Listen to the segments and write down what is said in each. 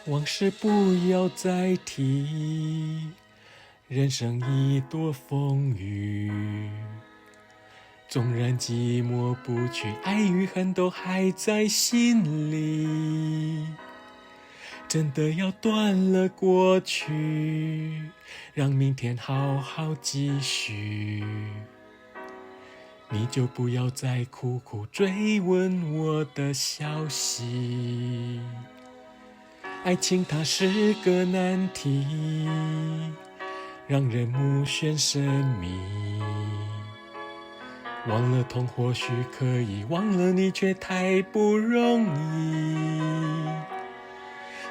往事不要再提，人生已多风雨。纵然寂寞不去，爱与恨都还在心里。真的要断了过去，让明天好好继续。你就不要再苦苦追问我的消息。爱情它是个难题，让人目眩神迷。忘了痛或许可以，忘了你却太不容易。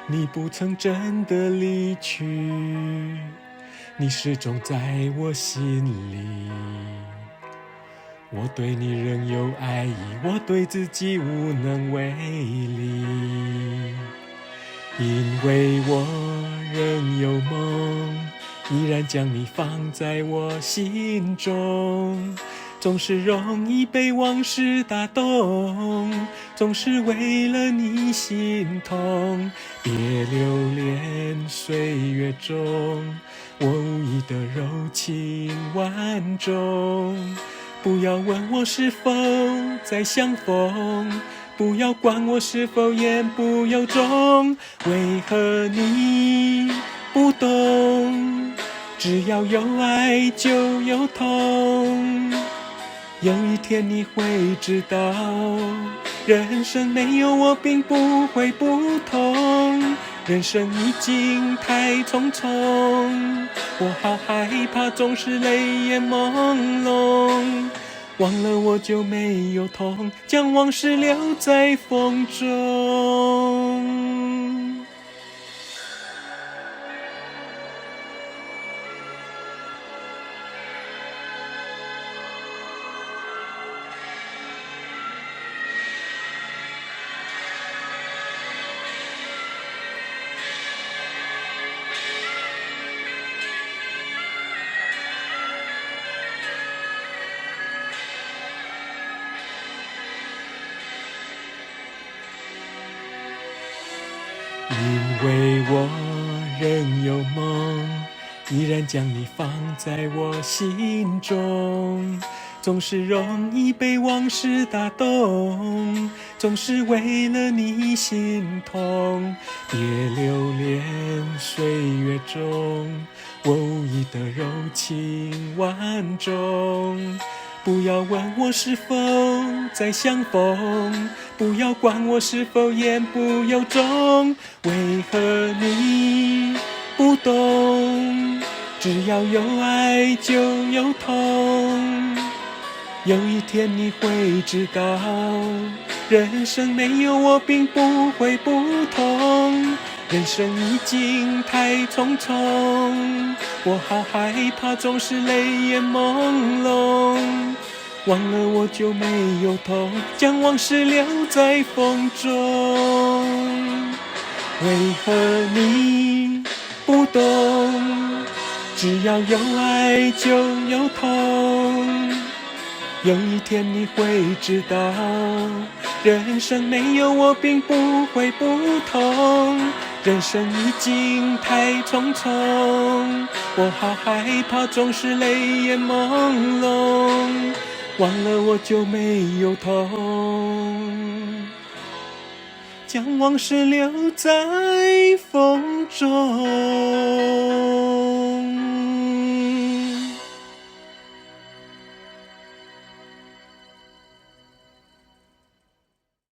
你不曾真的离去，你始终在我心里。我对你仍有爱意，我对自己无能为力。因为我仍有梦，依然将你放在我心中。总是容易被往事打动，总是为了你心痛。别留恋岁月中我无意的柔情万种。不要问我是否再相逢，不要管我是否言不由衷。为何你不懂？只要有爱就有痛。有一天你会知道，人生没有我并不会不同。人生已经太匆匆，我好害怕总是泪眼朦胧。忘了我就没有痛，将往事留在风中。因为我仍有梦，依然将你放在我心中。总是容易被往事打动，总是为了你心痛。别留恋岁月中我无意的柔情万种。不要问我是否再相逢，不要管我是否言不由衷。为何你不懂？只要有爱就有痛。有一天你会知道，人生没有我并不会不同。人生已经太匆匆，我好害怕总是泪眼朦胧。忘了我就没有痛，将往事留在风中。为何你不懂？只要有爱就有痛。有一天你会知道，人生没有我并不会不同。人生已经太匆匆，我好害怕总是泪眼朦胧。忘了我就没有痛，将往事留在风中。